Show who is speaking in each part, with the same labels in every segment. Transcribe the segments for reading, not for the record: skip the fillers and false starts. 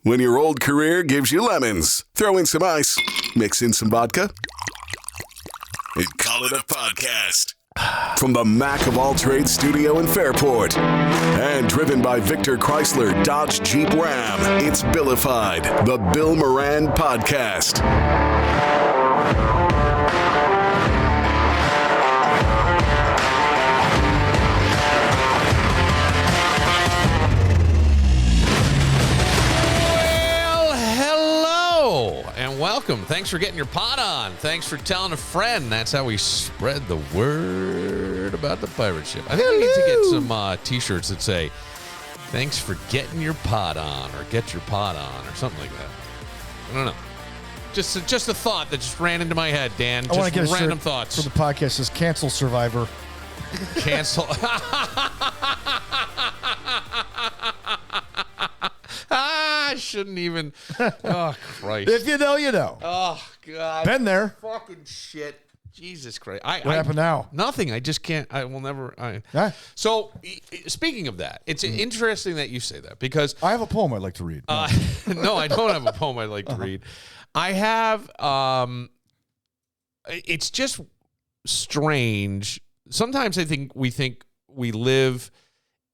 Speaker 1: When your old career gives you lemons, throw in some ice, mix in some vodka, and call it a podcast. From the Mac of all trades studio in Fairport and driven by Victor Chrysler Dodge Jeep Ram, it's Billified, the Bill Moran Podcast.
Speaker 2: Welcome. Thanks for getting your pot on. Thanks for telling a friend. That's how we spread the word about the pirate ship. I think we need to get some t-shirts that say, thanks for getting your pot on, or get your pot on, or something like that. I don't know. Just a thought that just ran into my head, Dan.
Speaker 3: I want to get
Speaker 2: random thoughts.
Speaker 3: For the podcast that says cancel Survivor.
Speaker 2: Cancel. I shouldn't even. Oh, Christ.
Speaker 3: If you know, you know.
Speaker 2: Oh, God.
Speaker 3: Been there.
Speaker 2: Fucking shit. Jesus Christ.
Speaker 3: What happened now?
Speaker 2: Nothing. I just can't. I will never.
Speaker 3: Yeah.
Speaker 2: So, speaking of that, it's interesting that you say that because.
Speaker 3: I have a poem I'd like to read.
Speaker 2: No, I don't have a poem I'd like to read. I have. It's just strange. Sometimes I think we live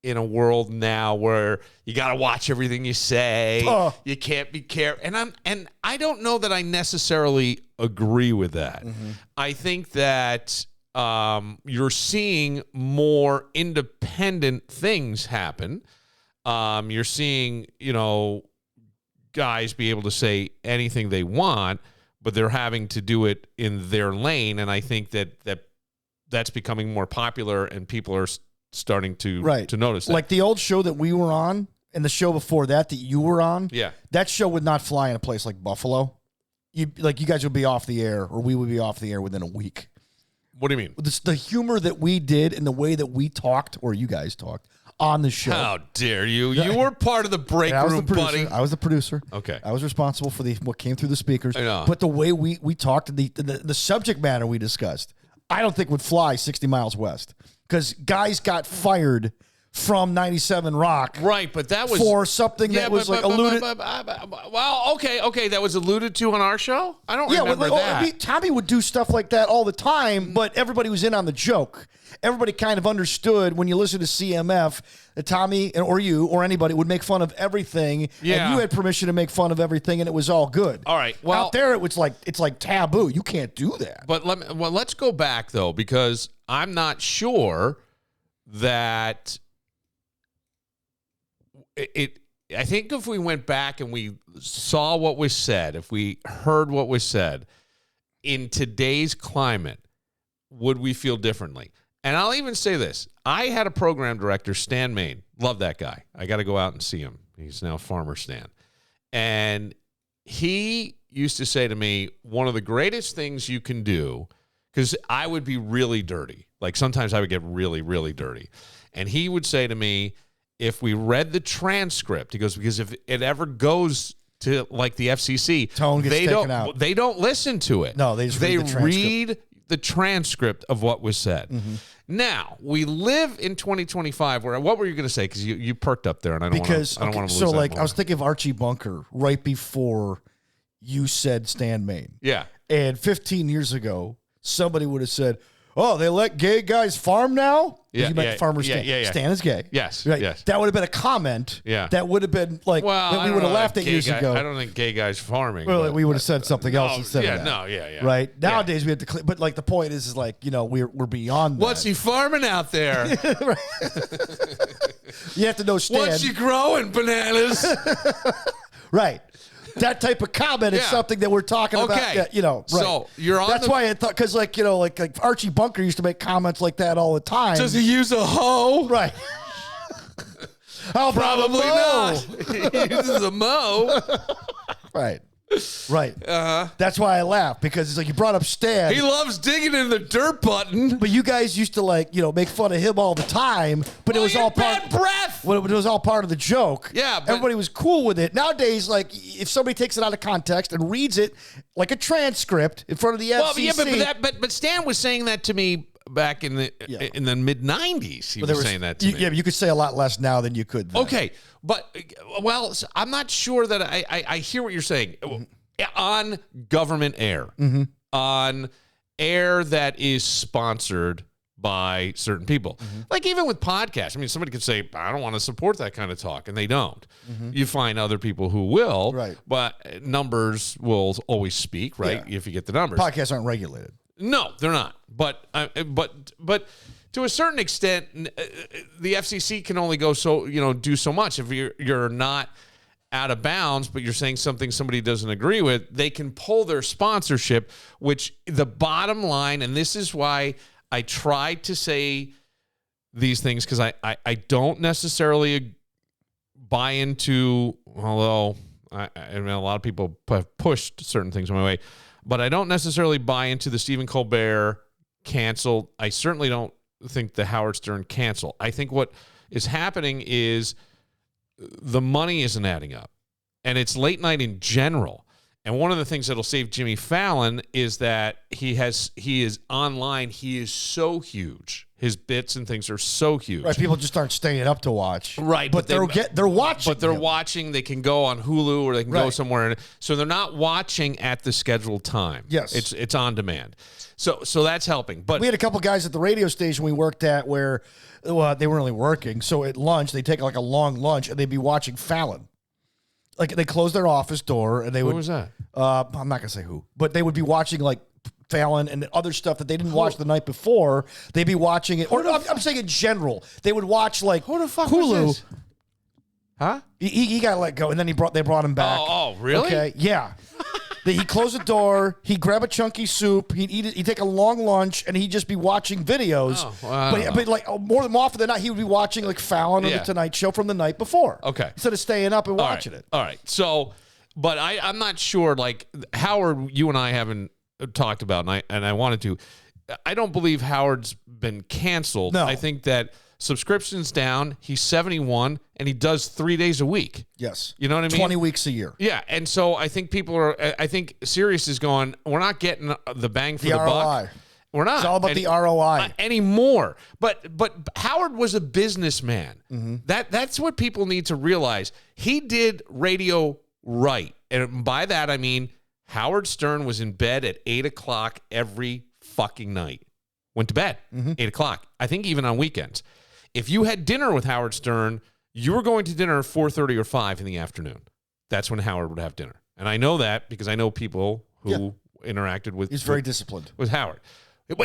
Speaker 2: in a world now where you got to watch everything you say. You can't be careful. And I don't know that I necessarily agree with that. Mm-hmm. I think that you're seeing more independent things happen. You're seeing, guys be able to say anything they want, but they're having to do it in their lane. And I think that's becoming more popular, and people are starting to notice that.
Speaker 3: Like the old show that we were on and the show before that you were on.
Speaker 2: Yeah.
Speaker 3: That show would not fly in a place like Buffalo. You guys would be off the air, or we would be off the air within a week.
Speaker 2: What do you mean?
Speaker 3: The humor that we did and the way that we talked, or you guys talked, on the show.
Speaker 2: How dare you? You were part of the break room, buddy.
Speaker 3: I was the producer.
Speaker 2: Okay.
Speaker 3: I was responsible for what came through the speakers.
Speaker 2: I know.
Speaker 3: But the way we talked, and the subject matter we discussed, I don't think would fly 60 miles west. Because guys got fired from 97 Rock.
Speaker 2: Right, but that was...
Speaker 3: For something that was alluded...
Speaker 2: Well, okay, that was alluded to on our show? I don't remember that.
Speaker 3: I mean, Tommy would do stuff like that all the time, but everybody was in on the joke. Everybody kind of understood when you listen to CMF that Tommy or you or anybody would make fun of everything, and you had permission to make fun of everything, and it was all good.
Speaker 2: All right, well...
Speaker 3: Out there, it's like taboo. You can't do that.
Speaker 2: But let's go back, though, because I'm not sure that... I think if we went back and we saw what was said, if we heard what was said in today's climate, would we feel differently? And I'll even say this. I had a program director, Stan Main. Love that guy. I got to go out and see him. He's now Farmer Stan. And he used to say to me, one of the greatest things you can do, because I would be really dirty. Like sometimes I would get really, really dirty. And he would say to me, if we read the transcript, he goes, because if it ever goes to like the FCC,
Speaker 3: tone gets taken out.
Speaker 2: They don't listen to it.
Speaker 3: No, they just
Speaker 2: read the transcript of what was said. Mm-hmm. Now, we live in 2025 where, what were you going to say? Because you perked up there, and I don't want to lose that moment.
Speaker 3: So, I was thinking of Archie Bunker right before you said Stan Main.
Speaker 2: Yeah.
Speaker 3: And 15 years ago, somebody would have said, oh, they let gay guys farm now?
Speaker 2: Yeah,
Speaker 3: you meant Farmer Stan.
Speaker 2: Yeah.
Speaker 3: Stan is gay.
Speaker 2: Yes,
Speaker 3: right.
Speaker 2: yes.
Speaker 3: That would have been a comment.
Speaker 2: Yeah.
Speaker 3: That would have been like, that we would have laughed at years ago.
Speaker 2: I don't think gay guys farming.
Speaker 3: Well, we would have said something else instead of that.
Speaker 2: Yeah.
Speaker 3: Right? Nowadays, we have to, but like the point is we're beyond that.
Speaker 2: What's he farming out there?
Speaker 3: You have to know Stan.
Speaker 2: What's he growing? Bananas.
Speaker 3: Right. That type of comment is something that we're talking about.
Speaker 2: Okay.
Speaker 3: Right.
Speaker 2: So you're on.
Speaker 3: That's why I thought, because like Archie Bunker used to make comments like that all the time.
Speaker 2: Does he use a hoe?
Speaker 3: Right.
Speaker 2: Probably not. He uses a mow.
Speaker 3: Right. Right.
Speaker 2: Uh-huh.
Speaker 3: That's why I laugh, because it's like you brought up Stan.
Speaker 2: He loves digging in the dirt button.
Speaker 3: But you guys used to make fun of him all the time. But it was all
Speaker 2: bad breath.
Speaker 3: Well, it was all part of the joke.
Speaker 2: Yeah. But
Speaker 3: everybody was cool with it. Nowadays, like if somebody takes it out of context and reads it like a transcript in front of the FCC.
Speaker 2: Well, yeah, but Stan was saying that to me back in the mid 90s. He was saying that to me.
Speaker 3: Yeah, but you could say a lot less now than you could then.
Speaker 2: Okay, but I'm not sure that I hear what you're saying. On government air, on air that is sponsored by certain people. Like even with podcasts. I mean, somebody could say, I don't want to support that kind of talk, and they don't. You find other people who will,
Speaker 3: right? But
Speaker 2: numbers will always speak, right? Yeah. If you get the numbers.
Speaker 3: Podcasts aren't regulated.
Speaker 2: No, they're not. But to a certain extent, the FCC can only go do so much. If you're not out of bounds, but you're saying something somebody doesn't agree with, they can pull their sponsorship, which the bottom line, and this is why I try to say these things, because I don't necessarily buy into, although I mean, a lot of people have pushed certain things my way, but I don't necessarily buy into the Stephen Colbert cancel. I certainly don't think the Howard Stern cancel. I think what is happening is the money isn't adding up, and it's late night in general. And one of the things that'll save Jimmy Fallon is that he is online. He is so huge. His bits and things are so huge.
Speaker 3: Right, people just aren't staying up to watch.
Speaker 2: Right,
Speaker 3: but they're watching.
Speaker 2: But they're watching. They can go on Hulu or they can go somewhere, so they're not watching at the scheduled time.
Speaker 3: Yes,
Speaker 2: it's on demand. So that's helping. But
Speaker 3: we had a couple guys at the radio station we worked at where they weren't really working. So at lunch, they take like a long lunch and they'd be watching Fallon. Like they closed their office door and they would.
Speaker 2: Who was that?
Speaker 3: I'm not gonna say who, but they would be watching like Fallon and other stuff that they didn't watch the night before. They'd be watching it, or I'm saying in general, they would watch like
Speaker 2: who the fuck
Speaker 3: Hulu.
Speaker 2: Was this? Huh?
Speaker 3: He got let go, and then they brought him back.
Speaker 2: Oh, really?
Speaker 3: Okay, yeah. He closed the door. He'd grab a chunky soup. He'd eat it. He'd take a long lunch, and he'd just be watching videos. But like more often than not, he would be watching like Fallon or the Tonight Show from the night before.
Speaker 2: Okay,
Speaker 3: instead of staying up and watching it.
Speaker 2: All right. So, but I'm not sure. Like Howard, you and I haven't talked about, and I wanted to. I don't believe Howard's been canceled.
Speaker 3: No.
Speaker 2: I think that subscription's down. He's 71, and he does 3 days a week.
Speaker 3: Yes.
Speaker 2: You know what I mean?
Speaker 3: 20 weeks a year.
Speaker 2: Yeah, and so I think I think Sirius is going, we're not getting the bang for the
Speaker 3: ROI.
Speaker 2: buck. We're not.
Speaker 3: It's all about the ROI.
Speaker 2: Anymore. But Howard was a businessman. That's what people need to realize. He did radio right. And by that, I mean Howard Stern was in bed at 8 o'clock every fucking night. Went to bed, 8 o'clock. I think even on weekends. If you had dinner with Howard Stern, you were going to dinner at 4:30 or 5 in the afternoon. That's when Howard would have dinner. And I know that because I know people who interacted with.
Speaker 3: He's very disciplined.
Speaker 2: With Howard.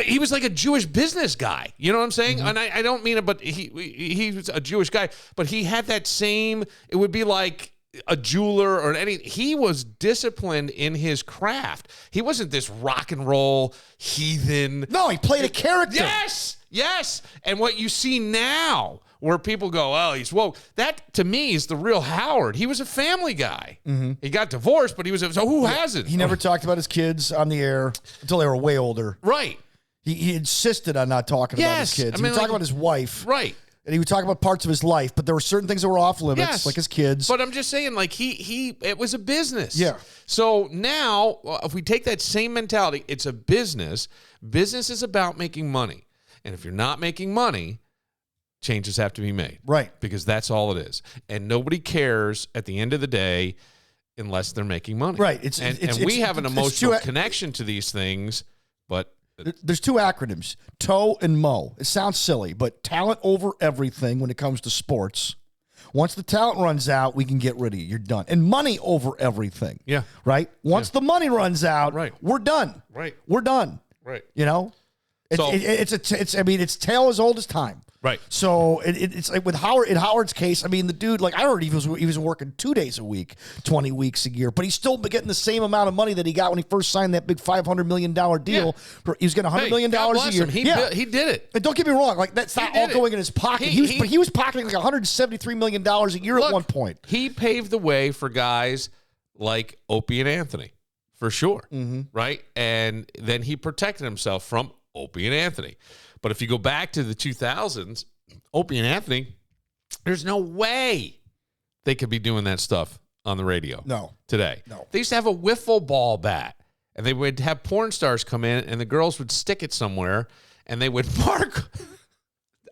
Speaker 2: He was like a Jewish business guy. You know what I'm saying? And I don't mean it, but he was a Jewish guy. But he had that same, it would be like a jeweler or he was disciplined in his craft. He wasn't this rock and roll heathen.
Speaker 3: No, he played a character.
Speaker 2: Yes. And what you see now where people go, oh, he's woke. That to me is the real Howard. He was a family guy. He got divorced, but so who hasn't?
Speaker 3: He never talked about his kids on the air until they were way older.
Speaker 2: Right.
Speaker 3: He insisted on not talking about his kids. He would talk about his wife.
Speaker 2: Right.
Speaker 3: And he would talk about parts of his life, but there were certain things that were off limits, like his kids.
Speaker 2: But I'm just saying, like, it was a business.
Speaker 3: Yeah.
Speaker 2: So now, if we take that same mentality, it's a business. Business is about making money. And if you're not making money, changes have to be made.
Speaker 3: Right.
Speaker 2: Because that's all it is. And nobody cares at the end of the day unless they're making money.
Speaker 3: Right.
Speaker 2: We have an emotional connection to these things, but...
Speaker 3: There's two acronyms, TOE and MO. It sounds silly, but talent over everything when it comes to sports. Once the talent runs out, we can get rid of you. You're done. And money over everything.
Speaker 2: Yeah.
Speaker 3: Right? Once the money runs out, we're done.
Speaker 2: Right.
Speaker 3: We're done.
Speaker 2: Right.
Speaker 3: You know? It's tale as old as time.
Speaker 2: Right.
Speaker 3: So it's like with Howard, in Howard's case, I mean, the dude, like I heard he was working 2 days a week, 20 weeks a year, but he's still getting the same amount of money that he got when he first signed that big $500 million deal. Yeah. He was getting $100 million a year.
Speaker 2: He did it.
Speaker 3: And don't get me wrong, like that's not all going in his pocket. He was pocketing like $173 million a year at one point.
Speaker 2: He paved the way for guys like Opie and Anthony, for sure. Right? And then he protected himself from Opie and Anthony. But if you go back to the 2000s, Opie and Anthony, there's no way they could be doing that stuff on the radio today.
Speaker 3: No.
Speaker 2: They used to have a wiffle ball bat, and they would have porn stars come in, and the girls would stick it somewhere, and they would mark.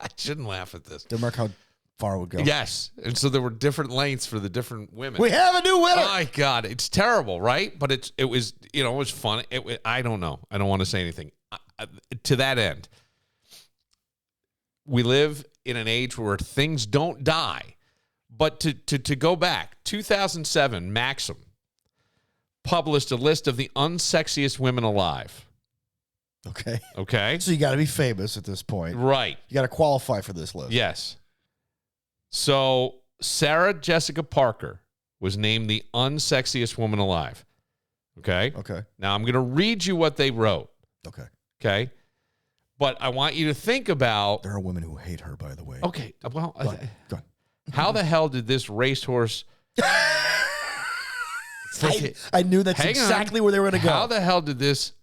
Speaker 2: I shouldn't laugh at this.
Speaker 3: They mark how far it would go.
Speaker 2: Yes, and so there were different lengths for the different women.
Speaker 3: We have a new winner.
Speaker 2: My God, it's terrible, right? But it was fun. I don't know. I don't want to say anything. To that end, we live in an age where things don't die. But to go back, 2007, Maxim published a list of the unsexiest women alive. Okay.
Speaker 3: So you got to be famous at this point.
Speaker 2: Right.
Speaker 3: You got to qualify for this list.
Speaker 2: Yes. So Sarah Jessica Parker was named the unsexiest woman alive. Okay. Now I'm going to read you what they wrote. Okay. But I want you to think about.
Speaker 3: There are women who hate her, by the way.
Speaker 2: Okay. Well,
Speaker 3: go on.
Speaker 2: How the hell did this racehorse?
Speaker 3: I knew that's exactly where they were going to go.
Speaker 2: How the hell did this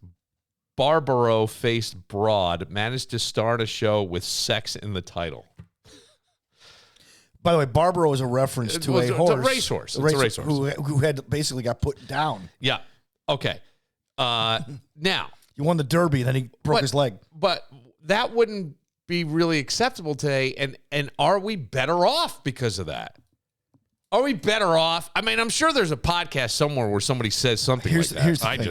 Speaker 2: Barbaro-faced broad manage to start a show with sex in the title?
Speaker 3: By the way, Barbaro is a reference to a horse.
Speaker 2: It's a racehorse. It's a racehorse.
Speaker 3: Who had basically got put down.
Speaker 2: Yeah. Okay. Now.
Speaker 3: He won the Derby, and then he broke his leg.
Speaker 2: But that wouldn't be really acceptable today. And are we better off because of that? Are we better off? I mean, I'm sure there's a podcast somewhere where somebody says something like that.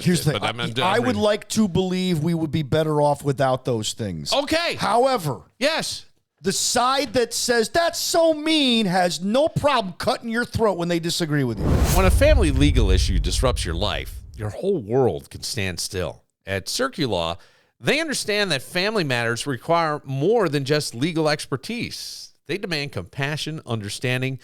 Speaker 3: Here's the thing. I would like to believe we would be better off without those things.
Speaker 2: Okay.
Speaker 3: However,
Speaker 2: yes,
Speaker 3: the side that says that's so mean has no problem cutting your throat when they disagree with you.
Speaker 2: When a family legal issue disrupts your life, your whole world can stand still. At CircuLaw, they understand that family matters require more than just legal expertise. They demand compassion, understanding,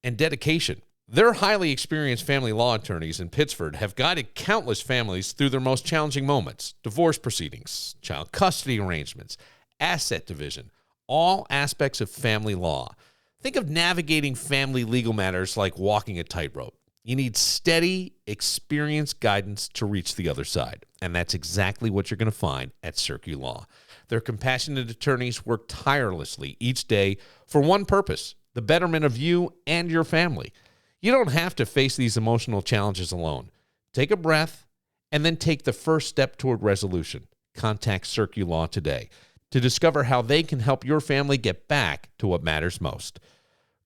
Speaker 2: and dedication. Their highly experienced family law attorneys in Pittsford have guided countless families through their most challenging moments: divorce proceedings, child custody arrangements, asset division, all aspects of family law. Think of navigating family legal matters like walking a tightrope. You need steady, experienced guidance to reach the other side. And that's exactly what you're going to find at CircuLaw. Their compassionate attorneys work tirelessly each day for one purpose: the betterment of you and your family. You don't have to face these emotional challenges alone. Take a breath and then take the first step toward resolution. Contact CircuLaw today to discover how they can help your family get back to what matters most.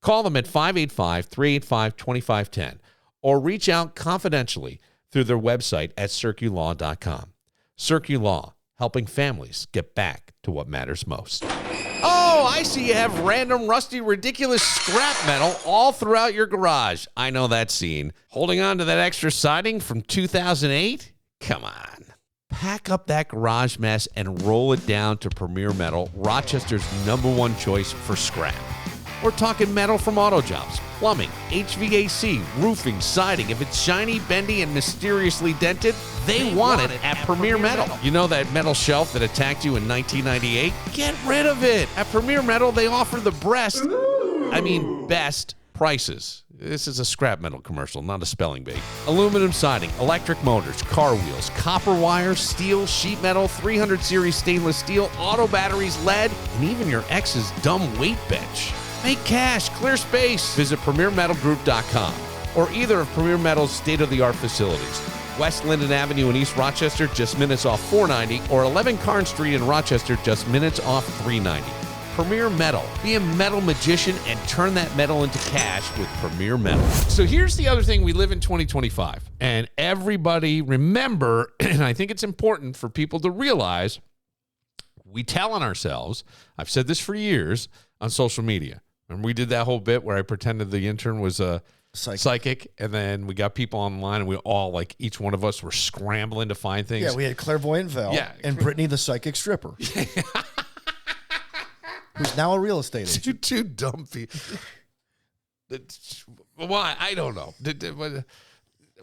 Speaker 2: Call them at 585-385-2510 or reach out confidentially through their website at circulaw.com. CircuLaw, helping families get back to what matters most. Oh, I see you have random, rusty, ridiculous scrap metal all throughout your garage. I know that scene. Holding on to that extra siding from 2008? Come on. Pack up that garage mess and roll it down to Premier Metal, Rochester's #1 choice for scrap. We're talking metal from auto jobs, plumbing, HVAC, roofing, siding. If it's shiny, bendy, and mysteriously dented, they want it at Premier Metal. You know that metal shelf that attacked you in 1998? Get rid of it. At Premier Metal, they offer the best prices. This is a scrap metal commercial, not a spelling bee. Aluminum siding, electric motors, car wheels, copper wire, steel, sheet metal, 300 series stainless steel, auto batteries, lead, and even your ex's dumb weight bench. Make cash, clear space. Visit PremierMetalGroup.com or either of Premier Metal's state-of-the-art facilities. West Linden Avenue in East Rochester, just minutes off 490, or 11 Carn Street in Rochester, just minutes off 390. Premier Metal. Be a metal magician and turn that metal into cash with Premier Metal. So here's the other thing. We live in 2025, and everybody remember, and I think it's important for people to realize, we tell on ourselves, I've said this for years on social media. And we did that whole bit where I pretended the intern was a psychic, and then we got people online, and we all, like, each one of us were scrambling to find things.
Speaker 3: Yeah, we had Clairvoyant Val and Brittany the psychic stripper. Who's now a real estate agent.
Speaker 2: Two dumb people. Why? I don't know.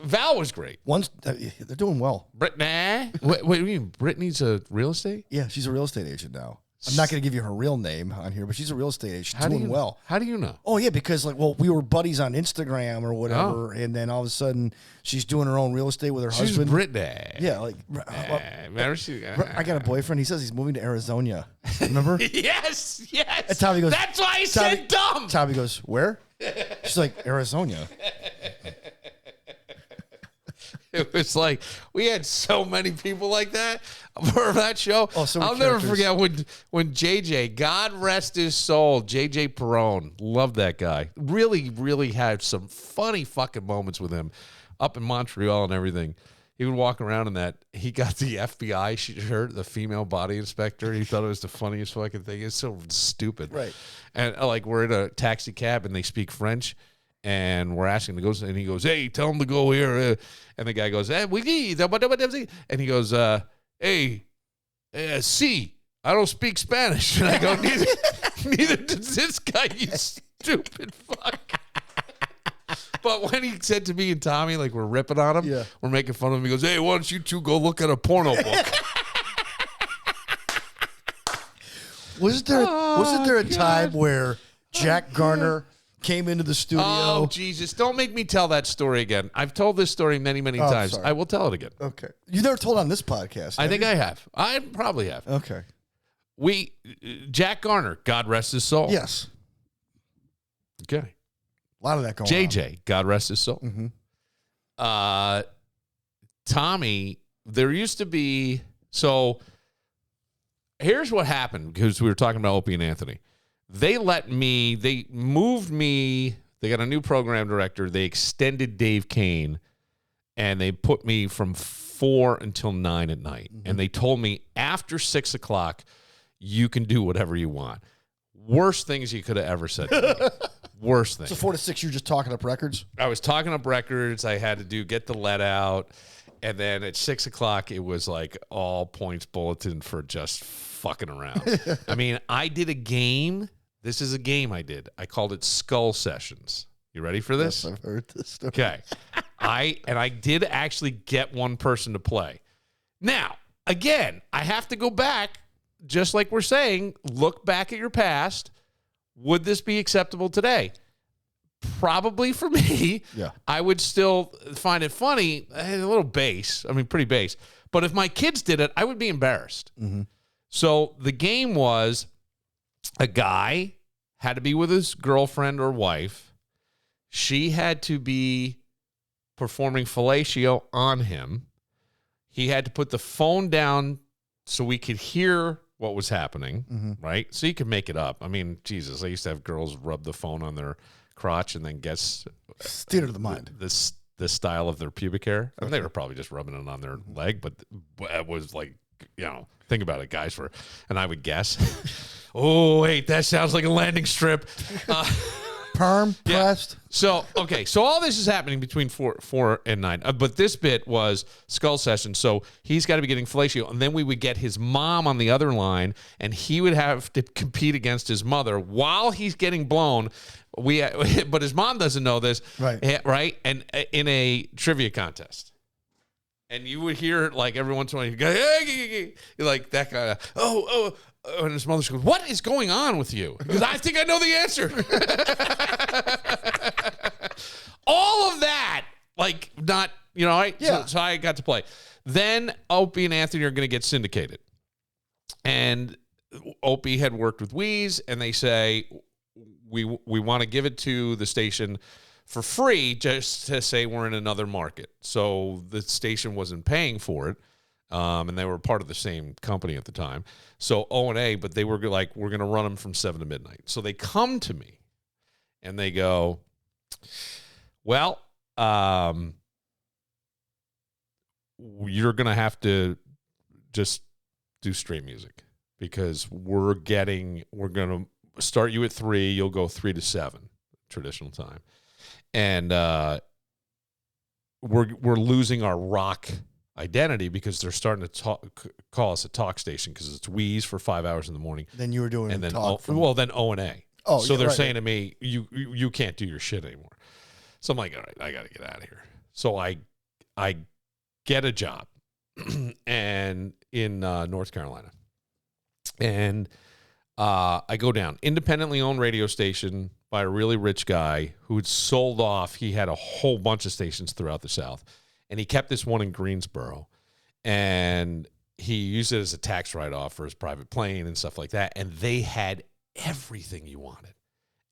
Speaker 2: Val was great.
Speaker 3: They're doing well.
Speaker 2: Brittany? What do you mean? Brittany's a real estate?
Speaker 3: Yeah, she's a real estate agent now. I'm not going to give you her real name on here, but she's a real estate agent. She's doing well.
Speaker 2: How do you know?
Speaker 3: Oh, yeah, because we were buddies on Instagram or whatever, and then all of a sudden she's doing her own real estate with her husband.
Speaker 2: She's Brittany.
Speaker 3: Yeah, I got a boyfriend. He says he's moving to Arizona. Remember?
Speaker 2: Yes.
Speaker 3: And Tommy goes,
Speaker 2: that's why I said dumb.
Speaker 3: Tommy goes, where? She's like, Arizona.
Speaker 2: It was like, we had so many people like that. for that show.
Speaker 3: Oh, so many
Speaker 2: I'll never
Speaker 3: characters.
Speaker 2: forget when JJ, God rest his soul, JJ Perrone, loved that guy. Really, really had some funny fucking moments with him up in Montreal and everything. He would walk around in that. He got the FBI shirt, the female body inspector. He thought it was the funniest fucking thing. It's so stupid.
Speaker 3: Right.
Speaker 2: And like we're in a taxi cab and they speak French. And we're asking to go, and he goes, "Hey, tell him to go here." And the guy goes, "Hey, we need," and he goes, "Hey, see, I don't speak Spanish." And I go, "Neither does this guy, you stupid fuck." But when he said to me and Tommy, like we're ripping on him, we're making fun of him. He goes, "Hey, why don't you two go look at a porno book?"
Speaker 3: Wasn't there a time where Jack Garner came into the studio?
Speaker 2: Oh, Jesus. Don't make me tell that story again. I've told this story many, many times.
Speaker 3: Sorry.
Speaker 2: I will tell it again.
Speaker 3: Okay. You never told on this podcast.
Speaker 2: I think I have. I probably have.
Speaker 3: Okay.
Speaker 2: Jack Garner, God rest his soul.
Speaker 3: Yes.
Speaker 2: Okay.
Speaker 3: A lot of that going on.
Speaker 2: JJ, God rest his soul.
Speaker 3: Mm-hmm.
Speaker 2: Tommy, there used to be, so here's what happened, because we were talking about Opie and Anthony. They moved me, they got a new program director, they extended Dave Kane, and they put me from 4 until 9 at night. Mm-hmm. And they told me after 6 o'clock, you can do whatever you want. Worst things you could have ever said to me. Worst thing.
Speaker 3: So 4 to 6, you're just talking up records?
Speaker 2: I was talking up records. I had to get the let out. And then at 6 o'clock, it was like all points bulletin for just fucking around. I mean, I did a game. This is a game I did. I called it Skull Sessions. You ready for this?
Speaker 3: Yes, I've heard this story.
Speaker 2: Okay. I did actually get one person to play. Now, again, I have to go back, just like we're saying, look back at your past. Would this be acceptable today? Probably for me.
Speaker 3: Yeah.
Speaker 2: I would still find it funny, a little base. I mean, pretty base. But if my kids did it, I would be embarrassed.
Speaker 3: Mm-hmm.
Speaker 2: So the game was a guy had to be with his girlfriend or wife. She had to be performing fellatio on him. He had to put the phone down so we could hear what was happening, right? So you could make it up. I mean, Jesus, I used to have girls rub the phone on their crotch and then guess
Speaker 3: theater of the mind.
Speaker 2: The style of their pubic hair. I mean, they were probably just rubbing it on their leg, but it was like, think about it, guys. And I would guess. Oh, wait, that sounds like a landing strip.
Speaker 3: Perm pressed.
Speaker 2: So, okay. So all this is happening between 4 and 9. But this bit was Skull Session. So he's got to be getting fellatio. And then we would get his mom on the other line, and he would have to compete against his mother while he's getting blown. But his mom doesn't know this.
Speaker 3: Right.
Speaker 2: Right? And in a trivia contest. And you would hear, like, every once in a while, you go, hey, like that kind of, and his mother goes, what is going on with you? Because I think I know the answer. All of that, like, not, right?
Speaker 3: Yeah.
Speaker 2: So I got to play. Then Opie and Anthony are going to get syndicated. And Opie had worked with Wheeze, and they say, we want to give it to the station for free, just to say we're in another market. So the station wasn't paying for it, and they were part of the same company at the time. So O&A, but they were like, we're going to run them from 7 to midnight. So they come to me, and they go, well, you're going to have to just do straight music, because we're going to start you at 3. You'll go 3 to 7, traditional time. And we're losing our rock identity, because they're starting to call us a talk station, because it's Wheeze for 5 hours in the morning.
Speaker 3: Then you were doing
Speaker 2: and then
Speaker 3: talk.
Speaker 2: then O&A.
Speaker 3: Oh,
Speaker 2: so
Speaker 3: yeah,
Speaker 2: they're
Speaker 3: right.
Speaker 2: saying to me, you can't do your shit anymore. So I'm like, all right, I got to get out of here. So I get a job and in North Carolina, and I go down, independently owned radio station by a really rich guy who had sold off. He had a whole bunch of stations throughout the South, and he kept this one in Greensboro, and he used it as a tax write-off for his private plane and stuff like that. And they had everything you wanted,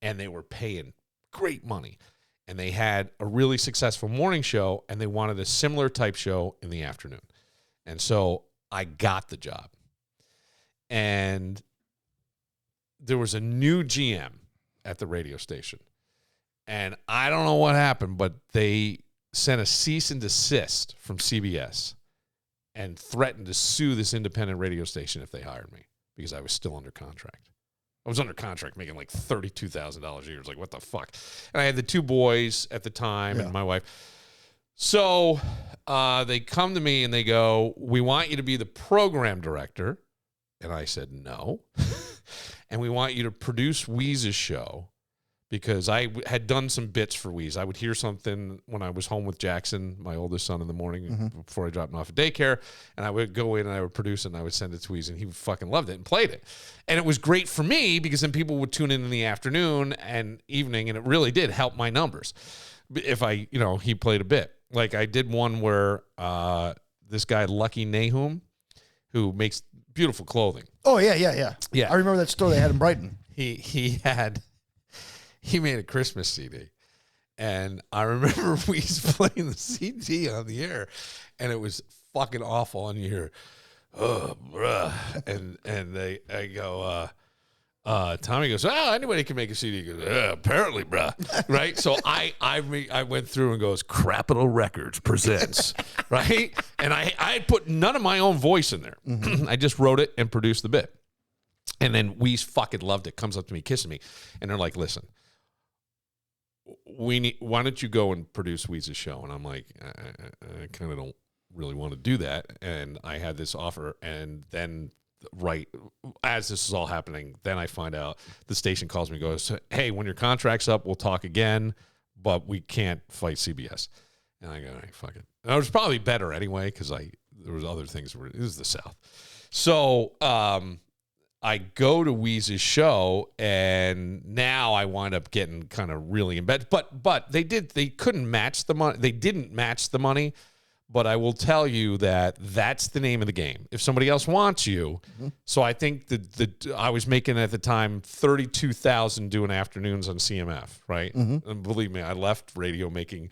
Speaker 2: and they were paying great money, and they had a really successful morning show, and they wanted a similar type show in the afternoon. And so I got the job. And there was a new GM at the radio station. And I don't know what happened, but they sent a cease and desist from CBS and threatened to sue this independent radio station if they hired me because I was still under contract. I was under contract making like $32,000 a year. It's like, what the fuck? And I had the 2 boys at the time and my wife. So they come to me and they go, we want you to be the program director. And I said, no. And we want you to produce Weeze's show because I had done some bits for Weeze. I would hear something when I was home with Jackson, my oldest son, in the morning before I dropped him off at daycare. And I would go in and I would produce it and I would send it to Weeze. And he fucking loved it and played it. And it was great for me because then people would tune in the afternoon and evening. And it really did help my numbers if I, he played a bit. Like I did one where this guy, Lucky Nahum, who makes beautiful clothing.
Speaker 3: Oh, yeah. I remember that store they had in Brighton.
Speaker 2: He made a Christmas CD. And I remember we was playing the CD on the air, and it was fucking awful. And you hear, oh, bruh. And I go, Tommy goes, anybody can make a CD. He goes, apparently, bruh. Right? So I went through and goes, Capitol Records presents. Right? And I put none of my own voice in there. I just wrote it and produced the bit. And then Weeze fucking loved it. Comes up to me, kissing me. And they're like, listen, why don't you go and produce Weeze's show? And I'm like, I kind of don't really want to do that. And I had this offer. And then right as this is all happening, then I find out the station calls me and goes, hey, when your contract's up, we'll talk again, but we can't fight CBS. And I go, all right, fuck it. And it was probably better anyway because there was other things where it was the South. So I go to Weeze's show, and now I wind up getting kind of really in bed. But they couldn't match the money. They didn't match the money. But I will tell you that that's the name of the game. If somebody else wants you, so I think I was making at the time $32,000 doing afternoons on CMF, right? And believe me, I left radio making.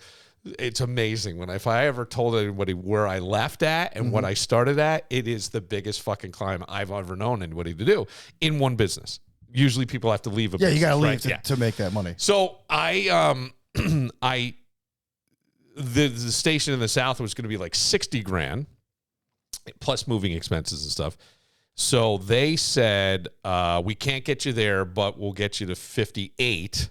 Speaker 2: It's amazing if I ever told anybody where I left at and what I started at, it is the biggest fucking climb I've ever known anybody to do in one business. Usually people have to leave a business.
Speaker 3: You got to leave to make that money.
Speaker 2: So the station in the South was going to be like $60,000 plus moving expenses and stuff. So they said, we can't get you there, but we'll get you to 58.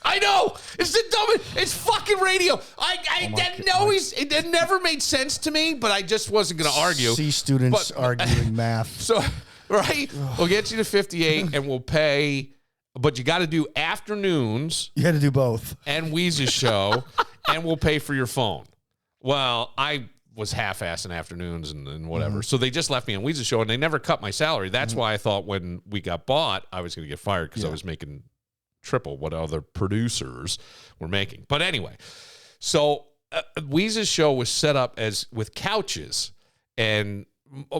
Speaker 2: I know it's the dumbest. It's fucking radio. It never made sense to me, but I just wasn't going to argue.
Speaker 3: See students arguing math.
Speaker 2: So, right. We'll get you to 58 and we'll pay, but you got to do afternoons.
Speaker 3: You had to do both.
Speaker 2: And Weeze's show. And we'll pay for your phone. Well, I was half-assing afternoons and whatever. So they just left me on Weeze's show, and they never cut my salary. That's why I thought when we got bought, I was going to get fired because I was making triple what other producers were making. But anyway, so Weeze's show was set up as with couches and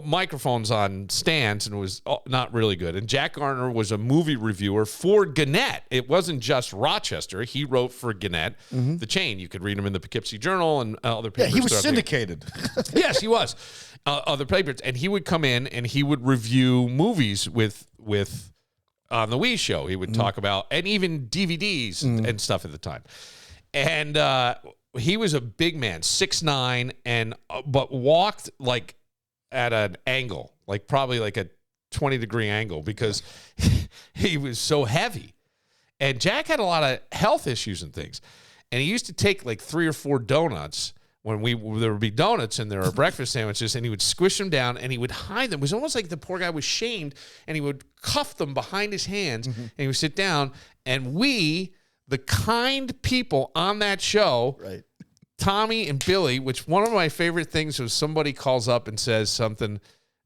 Speaker 2: microphones on stands, and it was not really good. And Jack Garner was a movie reviewer for Gannett. It wasn't just Rochester. He wrote for Gannett, the chain. You could read him in the Poughkeepsie Journal and other papers.
Speaker 3: Yeah, he was syndicated.
Speaker 2: Yes, he was. Other papers. And he would come in and he would review movies with on the Wii show. He would talk about, and even DVDs and stuff at the time. And he was a big man, 6'9", but walked like at an angle, like probably like a 20-degree angle because he was so heavy. And Jack had a lot of health issues and things. And he used to take like 3 or 4 donuts when there would be donuts in there or breakfast sandwiches, and he would squish them down and he would hide them. It was almost like the poor guy was shamed, and he would cuff them behind his hands and he would sit down. And we, the kind people on that show,
Speaker 3: right,
Speaker 2: Tommy and Billy, which one of my favorite things was somebody calls up and says something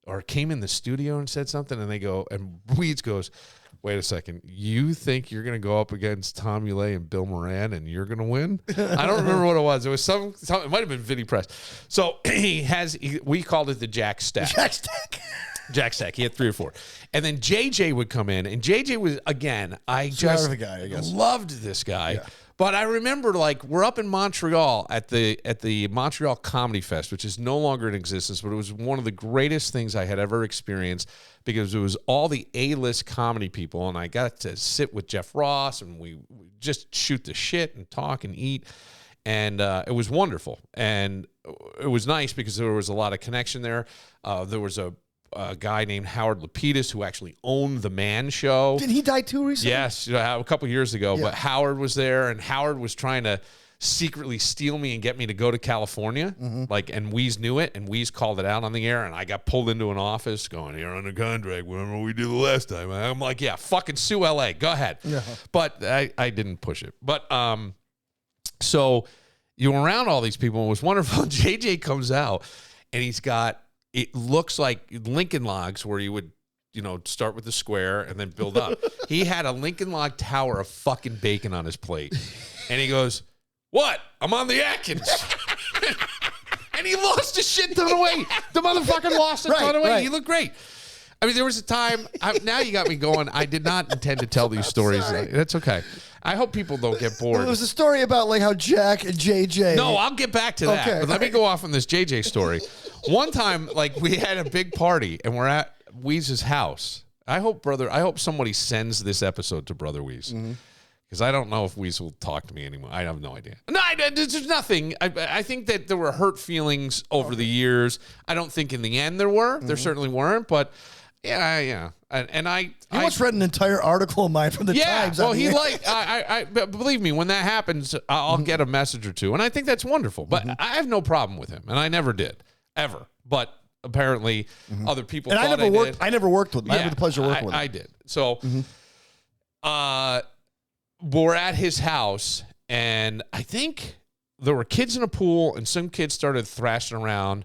Speaker 2: or came in the studio and said something, and they go, and Weeds goes, wait a second, you think you're going to go up against Tom Ulay and Bill Moran and you're going to win? I don't remember what it was. It was some it might have been Vinnie Press. So we called it the Jack Stack.
Speaker 3: Jack Stack.
Speaker 2: Jack Stack. He had 3 or 4. And then JJ would come in, and JJ was, again, I just
Speaker 3: the guy, I guess.
Speaker 2: loved this guy. Yeah. But I remember, like, we're up in Montreal at the Montreal Comedy Fest, which is no longer in existence, but it was one of the greatest things I had ever experienced because it was all the A-list comedy people, and I got to sit with Jeff Ross, and we just shoot the shit and talk and eat, and it was wonderful. And it was nice because there was a lot of connection there. There was a guy named Howard Lapidus who actually owned the Man Show.
Speaker 3: Did he die too recently?
Speaker 2: Yes, a couple years ago. Yeah. But Howard was there, and Howard was trying to secretly steal me and get me to go to California. And Weez knew it, and Weez called it out on the air, and I got pulled into an office going, "You're under contract. Remember what we did the last time?" I'm like, "Yeah, fucking sue LA. Go ahead." Yeah. But I didn't push it. But so you were around all these people, and it was wonderful. JJ comes out, and he's got, it looks like Lincoln Logs where you would, start with the square and then build up. He had a Lincoln Log tower of fucking bacon on his plate. And he goes, "What? I'm on the Atkins." And he lost a shit ton of weight. The motherfucker lost a ton of weight. Right. He looked great. I mean, there was a time, now you got me going. I did not intend to tell these stories. That's okay. I hope people don't get bored.
Speaker 3: Well, it was a story about like how Jack and JJ.
Speaker 2: No, I'll get back to that. Okay, but let me go off on this JJ story. One time, like, we had a big party and we're at Weez's house. I hope somebody sends this episode to Brother Weez. Because I don't know if Weez will talk to me anymore. I have no idea. No, there's nothing. I think that there were hurt feelings over the years. I don't think in the end there were. There certainly weren't, but yeah. And I
Speaker 3: once read an entire article of mine from the Times.
Speaker 2: Well, I believe me, when that happens, I'll get a message or two, and I think that's wonderful. But I have no problem with him, and I never did, ever. But apparently, other people. And
Speaker 3: I never worked with him. I had the pleasure of working with him.
Speaker 2: I did. So, we're at his house, and I think there were kids in a pool, and some kids started thrashing around.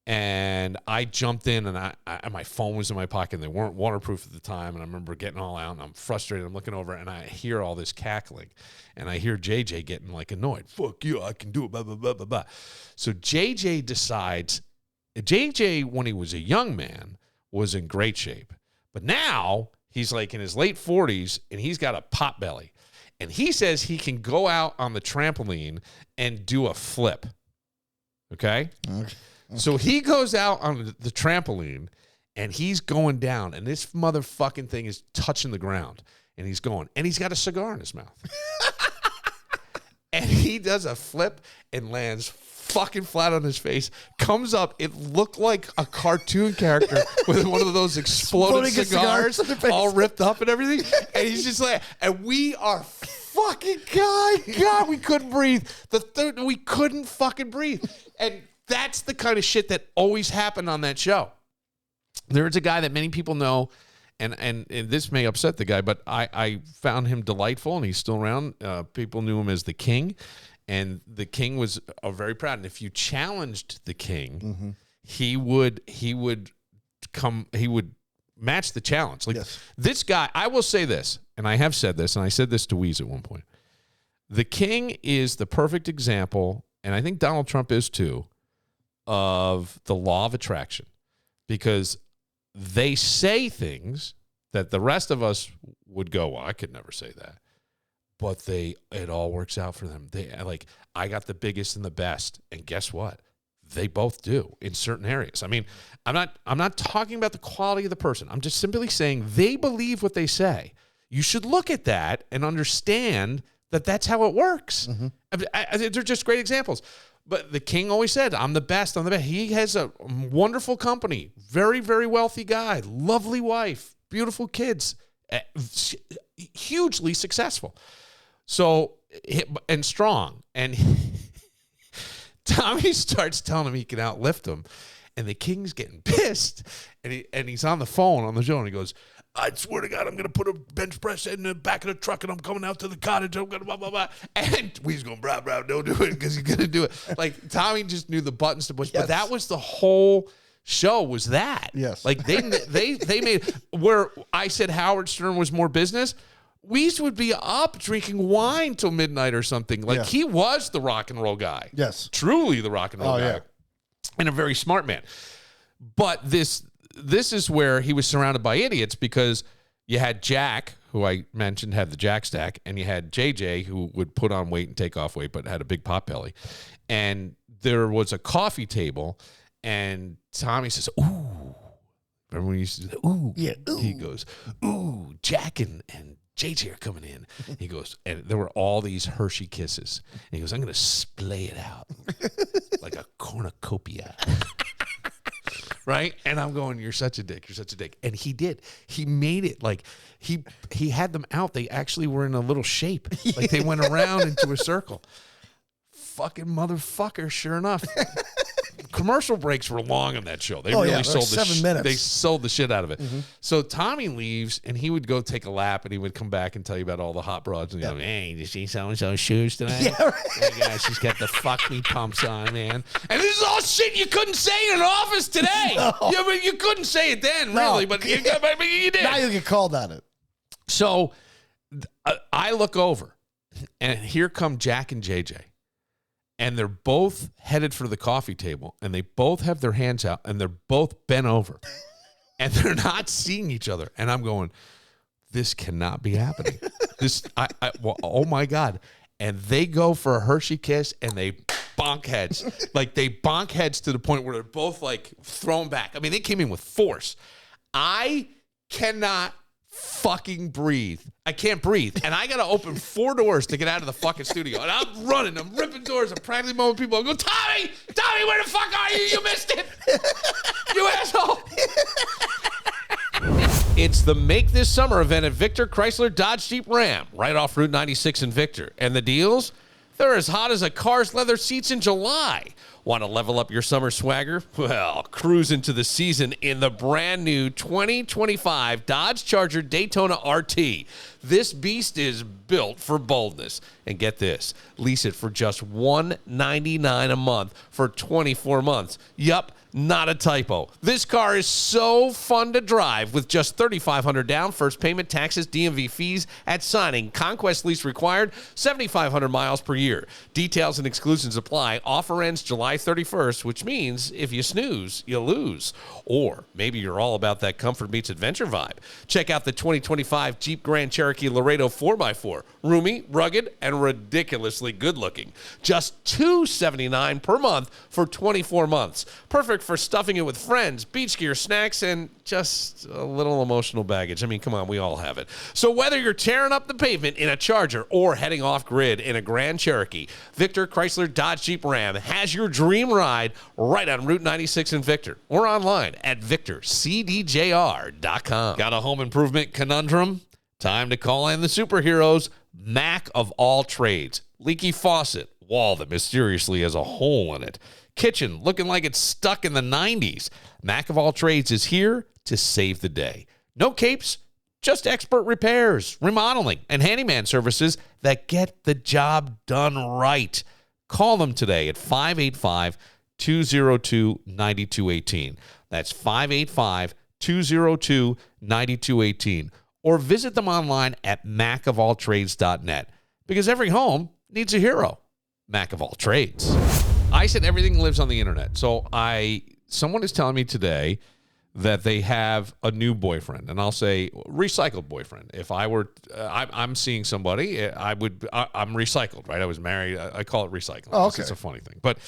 Speaker 2: And I jumped in, and my phone was in my pocket, and they weren't waterproof at the time. And I remember getting all out, and I'm frustrated. I'm looking over, and I hear all this cackling. And I hear JJ getting, like, annoyed. "Fuck you, I can do it, blah, blah, blah, blah, blah." So JJ decides, when he was a young man, was in great shape. But now he's, like, in his late 40s, and he's got a pot belly. And he says he can go out on the trampoline and do a flip. Okay? So he goes out on the trampoline, and he's going down, and this motherfucking thing is touching the ground, and he's going, and he's got a cigar in his mouth. And he does a flip and lands fucking flat on his face, comes up. It looked like a cartoon character with one of those exploding cigars all ripped up and everything. And he's just like, and we are fucking, God, we couldn't breathe. We couldn't fucking breathe. And that's the kind of shit that always happened on that show. There's a guy that many people know, and this may upset the guy, but I found him delightful, and he's still around. People knew him as the King, and the King was very proud. And if you challenged the King, he would match the challenge. Like, this guy, I will say this, and I have said this, and I said this to Weez at one point. The King is the perfect example, and I think Donald Trump is too, of the law of attraction, because they say things that the rest of us would go, "Well, I could never say that," but it all works out for them. They, like, I got the biggest and the best, and guess what? They both do in certain areas. I mean, I'm not talking about the quality of the person. I'm just simply saying they believe what they say. You should look at that and understand that that's how it works. They're just great examples. But the King always said, "I'm the best, I'm the best." He has a wonderful company, very, very wealthy guy, lovely wife, beautiful kids, hugely successful. So, and strong. And Tommy starts telling him he can outlift him. And the King's getting pissed. And he's on the phone on the show, and he goes, "I swear to God, I'm going to put a bench press in the back of the truck, and I'm coming out to the cottage. I'm going to blah, blah, blah." And We's going, "Blah, blah, don't do it," because he's going to do it. Like, Tommy just knew the buttons to push. But that was the whole show, was that.
Speaker 3: Yes.
Speaker 2: Like, they made, where I said Howard Stern was more business, Weez would be up drinking wine till midnight or something. Like, he was the rock and roll guy.
Speaker 3: Yes.
Speaker 2: Truly the rock and roll guy. Yeah. And a very smart man. But this is where he was surrounded by idiots, because you had Jack, who I mentioned had the jack stack, and you had JJ, who would put on weight and take off weight, but had a big pot belly. And there was a coffee table, and Tommy says, ooh. Remember when he used to say, ooh?
Speaker 3: Yeah, ooh.
Speaker 2: He goes, ooh, Jack and JJ are coming in. He goes, and there were all these Hershey Kisses. And he goes, I'm going to splay it out like a cornucopia. Right? And I'm going, you're such a dick. You're such a dick. And he did. He made it like he had them out. They actually were in a little shape. Like they went around into a circle. Fucking motherfucker, sure enough. Commercial breaks were long on that show. They really sold
Speaker 3: like 7 minutes.
Speaker 2: They sold the shit out of it. Mm-hmm. So Tommy leaves, and he would go take a lap, and he would come back and tell you about all the hot broads. And go, hey, did you see so-and-so's shoes tonight? Yeah, right. Oh, yeah, she's got the fuck me pumps on, man. And this is all shit you couldn't say in an office today. No. You couldn't say it then, really, but you did.
Speaker 3: Now you get called on it.
Speaker 2: So I look over, and here come Jack and JJ. And they're both headed for the coffee table, and they both have their hands out, and they're both bent over. And they're not seeing each other. And I'm going, this cannot be happening. Well, oh, my God. And they go for a Hershey kiss, and they bonk heads. Like, they bonk heads to the point where they're both, like, thrown back. I mean, they came in with force. I cannot fucking breathe. I can't breathe. And I got to open 4 doors to get out of the fucking studio. And I'm running. I'm ripping doors. I'm practically mowing people. I go, Tommy, where the fuck are you? You missed it. You asshole. It's the Make This Summer event at Victor Chrysler Dodge Jeep Ram, right off Route 96 in Victor. And the deals? They're as hot as a car's leather seats in July. Want to level up your summer swagger? Well, cruise into the season in the brand new 2025 Dodge Charger Daytona RT. This beast is built for boldness. And get this, lease it for just $199 a month for 24 months. Yup, not a typo. This car is so fun to drive with just $3,500 down, first payment, taxes, DMV fees at signing. Conquest lease required, 7,500 miles per year. Details and exclusions apply. Offer ends July 31st, which means if you snooze, you lose. Or maybe you're all about that comfort meets adventure vibe. Check out the 2025 Jeep Grand Cherokee Laredo 4x4. Roomy, rugged, and ridiculously good looking. Just $279 per month for 24 months. Perfect for stuffing it with friends, beach gear, snacks, and just a little emotional baggage. I mean, come on, we all have it. So whether you're tearing up the pavement in a Charger or heading off grid in a Grand Cherokee, Victor Chrysler Dodge Jeep Ram has your dream ride right on Route 96 in Victor or online at victorcdjr.com. Got a home improvement conundrum? Time to call in the superheroes, Mac of all trades. Leaky faucet, wall that mysteriously has a hole in it. Kitchen looking like it's stuck in the 90s. Mac of all trades is here to save the day. No capes, just expert repairs, remodeling, and handyman services that get the job done right. Call them today at 585-202-9218. That's 585-202-9218. Or visit them online at macofalltrades.net. Because every home needs a hero. Mac of all trades. I said everything lives on the internet. So someone is telling me today that they have a new boyfriend, and I'll say recycled boyfriend. If I were, I'm seeing somebody, I'm recycled, right? I was married. I call it recycling.
Speaker 3: Oh, okay.
Speaker 2: It's a funny thing, but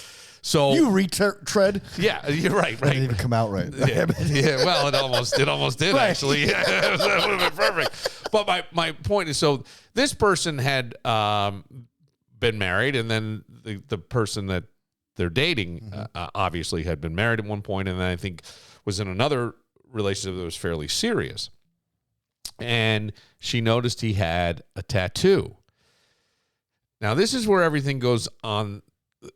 Speaker 2: so
Speaker 3: you retread.
Speaker 2: Yeah, you're right.
Speaker 3: It didn't even come out right.
Speaker 2: Yeah, well, it almost did right. Actually. Yeah, that would have been perfect. But my point is, so this person had been married, and then the person that they're dating obviously had been married at one point, and then I think was in another relationship that was fairly serious. And she noticed he had a tattoo. Now, this is where everything lives on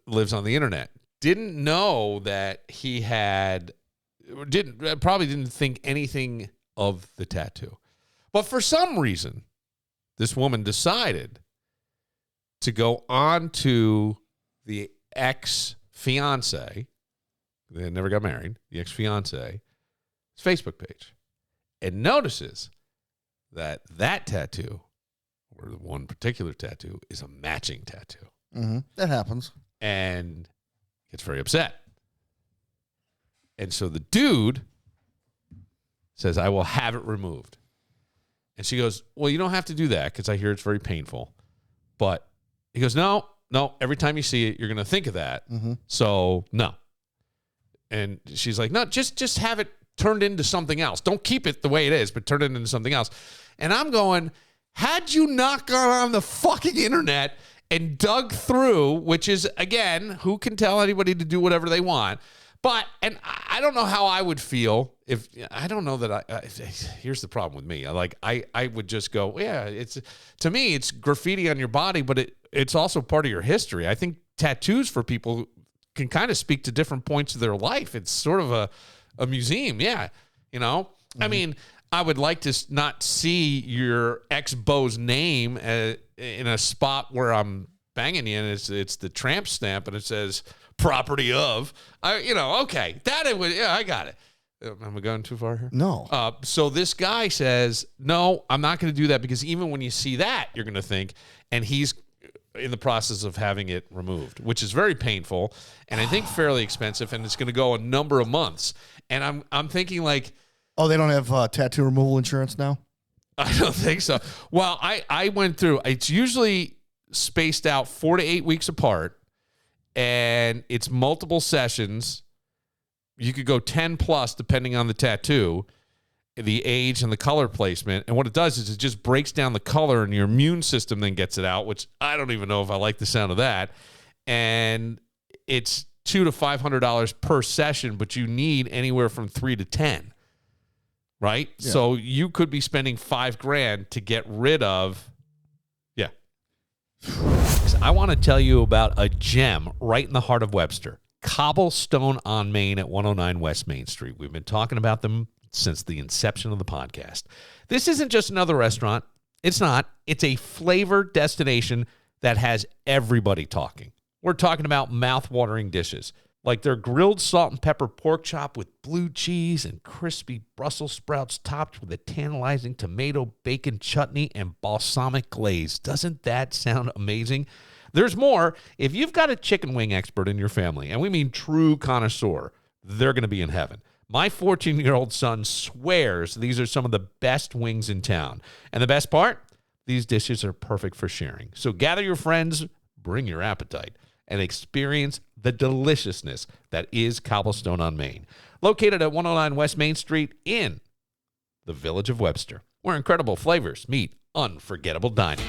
Speaker 2: the internet. Didn't know that he probably didn't think anything of the tattoo. But for some reason, this woman decided to go on to the ex-fiance, they never got married, the ex-fiance's Facebook page, and notices that tattoo, or the one particular tattoo, is a matching tattoo.
Speaker 3: Mm-hmm. That happens.
Speaker 2: And gets very upset. And so the dude says, I will have it removed. And she goes, well, you don't have to do that because I hear it's very painful. But he goes, no, every time you see it, you're going to think of that. Mm-hmm. So, no. And she's like, no, just have it turned into something else. Don't keep it the way it is, but turn it into something else. And I'm going, had you not gone on the fucking internet and dug through, which is, again, who can tell anybody to do whatever they want? But, and I don't know how I would feel if, I don't know that here's the problem with me. I would just go, yeah, to me, it's graffiti on your body, but it's also part of your history. I think tattoos for people can kind of speak to different points of their life. It's sort of a museum. Yeah. You know, I mean, I would like to not see your ex-beau's name in a spot where I'm banging you, and it's the tramp stamp, and it says property of. Okay, that it would. Yeah, I got it. Am I going too far here?
Speaker 3: No.
Speaker 2: So this guy says, no, I'm not going to do that because even when you see that, you're going to think, and he's in the process of having it removed, which is very painful, and I think fairly expensive, and it's going to go a number of months. And I'm thinking like,
Speaker 3: oh, they don't have tattoo removal insurance now?
Speaker 2: I don't think so. Well, I went through. It's usually spaced out 4 to 8 weeks apart, and it's multiple sessions. You could go 10 plus depending on the tattoo, the age, and the color placement. And what it does is it just breaks down the color, and your immune system then gets it out, which I don't even know if I like the sound of that. And it's $200 to $500 per session, but you need anywhere from 3 to 10. Right? Yeah. So you could be spending $5,000 to get rid of. Yeah. I want to tell you about a gem right in the heart of Webster. Cobblestone on Main at 109 West Main Street. We've been talking about them since the inception of the podcast. This isn't just another restaurant. It's not. It's a flavor destination that has everybody talking. We're talking about mouth-watering dishes, like their grilled salt and pepper pork chop with blue cheese and crispy Brussels sprouts topped with a tantalizing tomato bacon chutney and balsamic glaze. Doesn't that sound amazing? There's more. If you've got a chicken wing expert in your family, and we mean true connoisseur, they're going to be in heaven. My 14-year-old son swears these are some of the best wings in town. And the best part? These dishes are perfect for sharing. So gather your friends, bring your appetite, and experience the deliciousness that is Cobblestone on Main. Located at 109 West Main Street in the village of Webster, where incredible flavors meet unforgettable dining.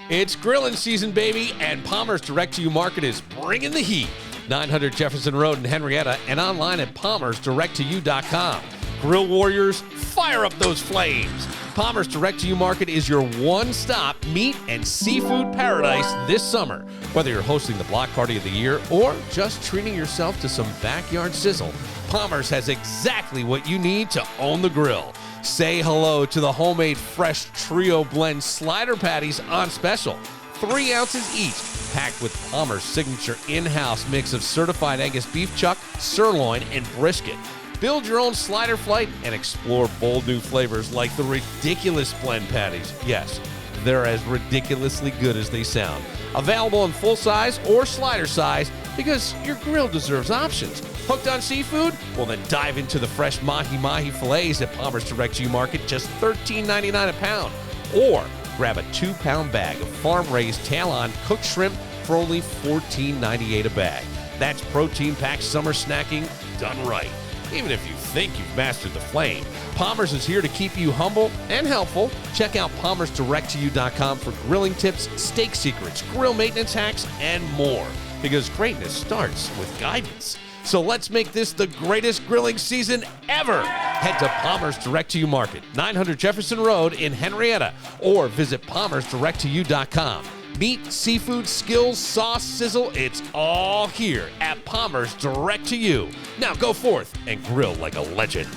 Speaker 2: It's grilling season, baby, and Palmer's Direct-to-You Market is bringing the heat. 900 Jefferson Road in Henrietta and online at palmersdirecttoyou.com. Grill warriors, fire up those flames. Palmer's Direct-to-You Market is your one-stop meat and seafood paradise this summer. Whether you're hosting the block party of the year or just treating yourself to some backyard sizzle, Palmer's has exactly what you need to own the grill. Say hello to the homemade fresh trio blend slider patties on special. 3 ounces each, packed with Palmer's signature in-house mix of certified Angus beef chuck, sirloin, and brisket. Build your own slider flight and explore bold new flavors like the ridiculous blend patties. Yes, they're as ridiculously good as they sound. Available in full size or slider size because your grill deserves options. Hooked on seafood? Well, then dive into the fresh mahi-mahi fillets at Palmer's Direct-to-You Market, just $13.99 a pound. Or grab a 2-pound bag of farm-raised tail-on cooked shrimp for only $14.98 a bag. That's protein-packed summer snacking done right. Even if you think you've mastered the flame, Palmer's is here to keep you humble and helpful. Check out palmersdirecttoyou.com for grilling tips, steak secrets, grill maintenance hacks, and more. Because greatness starts with guidance. So let's make this the greatest grilling season ever. Head to Palmer's Direct-to-You Market, 900 Jefferson Road in Henrietta, or visit palmersdirecttoyou.com. Meat, seafood, skills, sauce, sizzle, it's all here at Palmer's Direct-to-You. Now go forth and grill like a legend.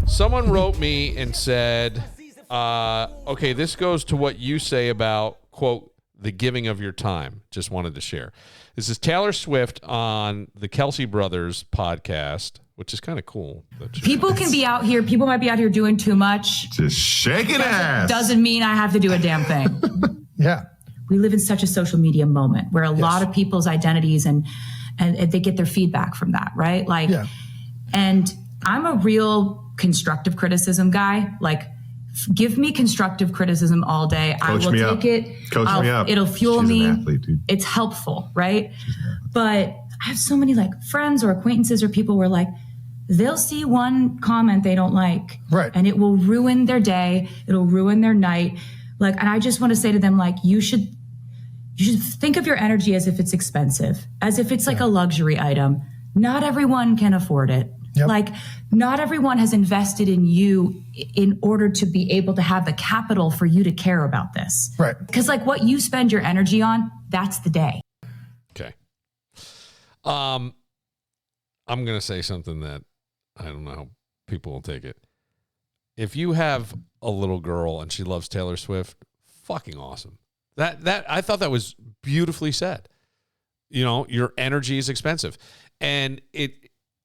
Speaker 2: Someone wrote me and said, okay, this goes to what you say about, quote, the giving of your time. Just wanted to share. This is Taylor Swift on the Kelce Brothers podcast, which is kind of cool.
Speaker 4: People can be out here. People might be out here doing too much.
Speaker 5: Just shaking ass.
Speaker 4: Doesn't mean I have to do a damn thing.
Speaker 3: Yeah.
Speaker 4: We live in such a social media moment where a lot of people's identities and they get their feedback from that, right? Like, and I'm a real constructive criticism guy. Like, give me constructive criticism all day. I will take it.
Speaker 5: Coach me up.
Speaker 4: It'll fuel me.
Speaker 5: She's an athlete, dude.
Speaker 4: It's helpful, right? But I have so many like friends or acquaintances or people where like they'll see one comment they don't like,
Speaker 3: right,
Speaker 4: and it will ruin their day. It'll ruin their night. Like, and I just want to say to them, like, you should think of your energy as if it's expensive, as if it's like a luxury item. Not everyone can afford it. Yep. Like, not everyone has invested in you in order to be able to have the capital for you to care about this.
Speaker 3: Right.
Speaker 4: Because like what you spend your energy on, that's the day.
Speaker 2: Okay. I'm going to say something that I don't know how people will take it. If you have a little girl and she loves Taylor Swift, fucking awesome. That I thought that was beautifully said. You know, your energy is expensive. And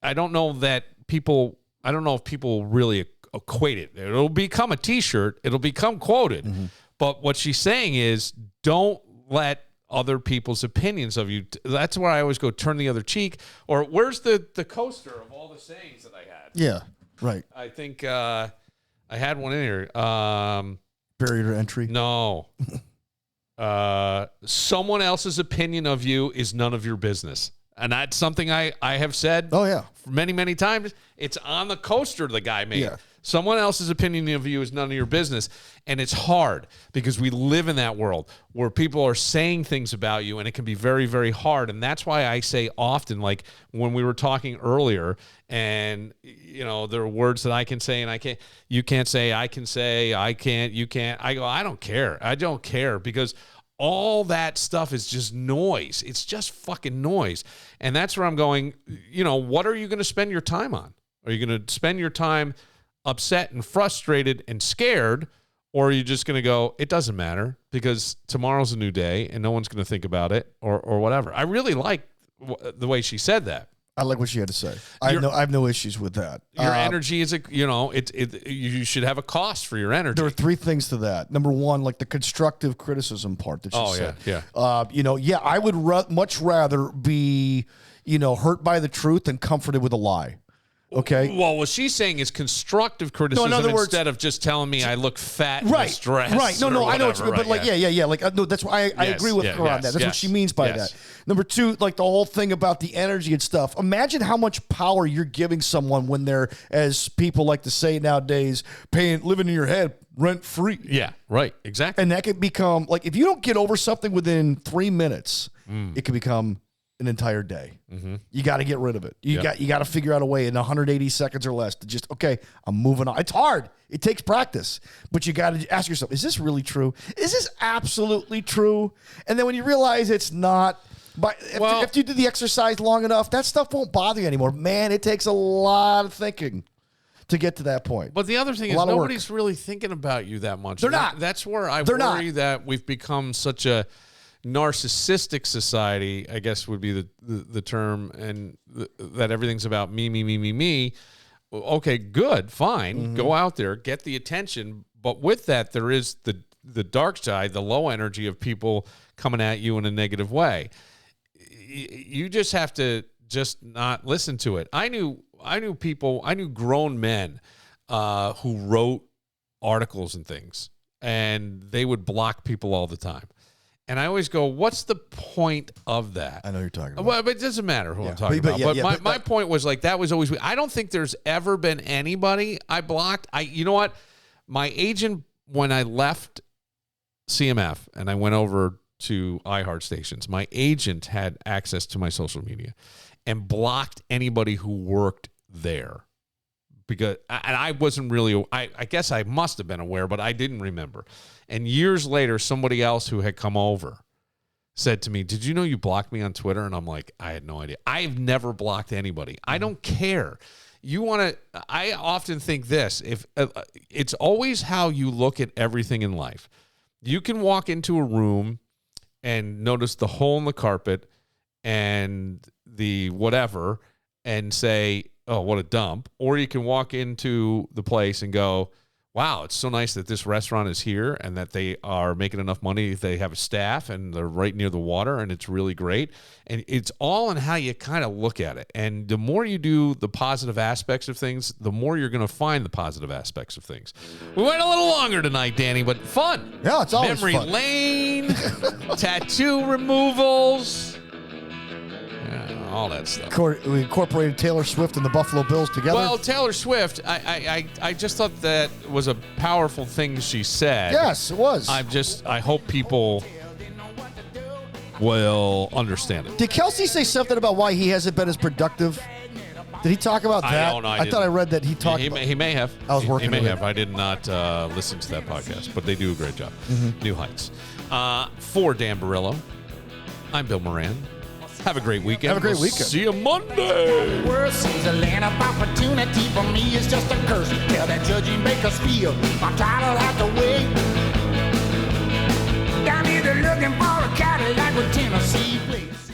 Speaker 2: I don't know if people really equate it. It'll become a t-shirt. It'll become quoted. Mm-hmm. But what she's saying is don't let other people's opinions of you. That's where I always go, turn the other cheek. Or where's the coaster of all the sayings that I had?
Speaker 3: Yeah, right.
Speaker 2: I think I had one in here.
Speaker 3: Barrier to entry?
Speaker 2: No. Someone else's opinion of you is none of your business. And that's something I have said many, many times. It's on the coaster the guy made. Yeah. Someone else's opinion of you is none of your business. And it's hard because we live in that world where people are saying things about you, and it can be very, very hard. And that's why I say often, like when we were talking earlier, and, you know, there are words that I can say and I can't. You can't say, I can say, I can't, you can't. I go, I don't care. I don't care because all that stuff is just noise. It's just fucking noise. And that's where I'm going, you know, what are you going to spend your time on? Are you going to spend your time upset and frustrated and scared, or are you just going to go, it doesn't matter because tomorrow's a new day and no one's going to think about it or whatever? I really like the way she said that.
Speaker 3: I like what she had to say. I have no issues with that.
Speaker 2: Your energy is, you should have a cost for your energy.
Speaker 3: There are three things to that. Number one, like the constructive criticism part that she said.
Speaker 2: Yeah.
Speaker 3: I would much rather be, hurt by the truth than comforted with a lie. Okay.
Speaker 2: Well, what she's saying is constructive criticism instead of just telling me I look fat and stressed.
Speaker 3: Right. No, I know what you mean. But like, no, that's why I agree with her on that. That's what she means by that. Number two, like the whole thing about the energy and stuff. Imagine how much power you're giving someone when they're, as people like to say nowadays, living in your head rent free.
Speaker 2: Yeah, right. Exactly.
Speaker 3: And that could become, like, if you don't get over something within 3 minutes, it can become an entire day. Mm-hmm. You got to get rid of it. You got to figure out a way in 180 seconds or less to just, okay, I'm moving on. It's hard. It takes practice, but you got to ask yourself, is this really true? Is this absolutely true? And then when you realize it's not, if you do the exercise long enough, that stuff won't bother you anymore. Man, it takes a lot of thinking to get to that point.
Speaker 2: But the other thing is nobody's really thinking about you that much.
Speaker 3: They're not.
Speaker 2: That's where I worry that we've become such a narcissistic society, I guess would be the term, and that everything's about me. Okay, good, fine. Mm-hmm. Go out there, get the attention. But with that, there is the dark side, the low energy of people coming at you in a negative way. You just have to just not listen to it. I knew grown men who wrote articles and things, and they would block people all the time. And I always go, what's the point of that?
Speaker 3: I know you're talking about.
Speaker 2: Well, but it doesn't matter who I'm talking about. But my point was, like, that was always, I don't think there's ever been anybody I blocked. You know what? My agent, when I left CMF and I went over to iHeart stations, my agent had access to my social media and blocked anybody who worked there. Because, and I wasn't really, I guess I must have been aware, but I didn't remember. And years later, somebody else who had come over said to me, did you know you blocked me on Twitter? And I'm like, I had no idea. I've never blocked anybody. I don't care. I often think this, if it's always how you look at everything in life. You can walk into a room and notice the hole in the carpet and the whatever and say, oh, what a dump. Or you can walk into the place and go, wow, it's so nice that this restaurant is here and that they are making enough money. They have a staff and they're right near the water and it's really great. And it's all in how you kind of look at it. And the more you do the positive aspects of things, the more you're going to find the positive aspects of things. We went a little longer tonight, Danny, but fun.
Speaker 3: Yeah, it's always
Speaker 2: Memory
Speaker 3: fun.
Speaker 2: lane, tattoo removals. Yeah, all that stuff.
Speaker 3: We incorporated Taylor Swift and the Buffalo Bills together.
Speaker 2: Well, Taylor Swift, I just thought that was a powerful thing she said.
Speaker 3: Yes, it was.
Speaker 2: I hope people will understand it.
Speaker 3: Did Kelce say something about why he hasn't been as productive? Did he talk about that?
Speaker 2: I don't know.
Speaker 3: I thought I read that he talked about
Speaker 2: He may have.
Speaker 3: I was working
Speaker 2: He may
Speaker 3: with
Speaker 2: have.
Speaker 3: it.
Speaker 2: I did not listen to that podcast, but they do a great job. New Heights. For Dan Barillo, I'm Bill Moran. Have a great weekend.
Speaker 3: Have a great
Speaker 2: We'll
Speaker 3: weekend.
Speaker 2: See you Monday.
Speaker 5: The world seems a land of opportunity. For me, it's just a curse. Tell that judge and make us feel my title has to wait. Down here, they're looking for a Cadillac with Tennessee plates.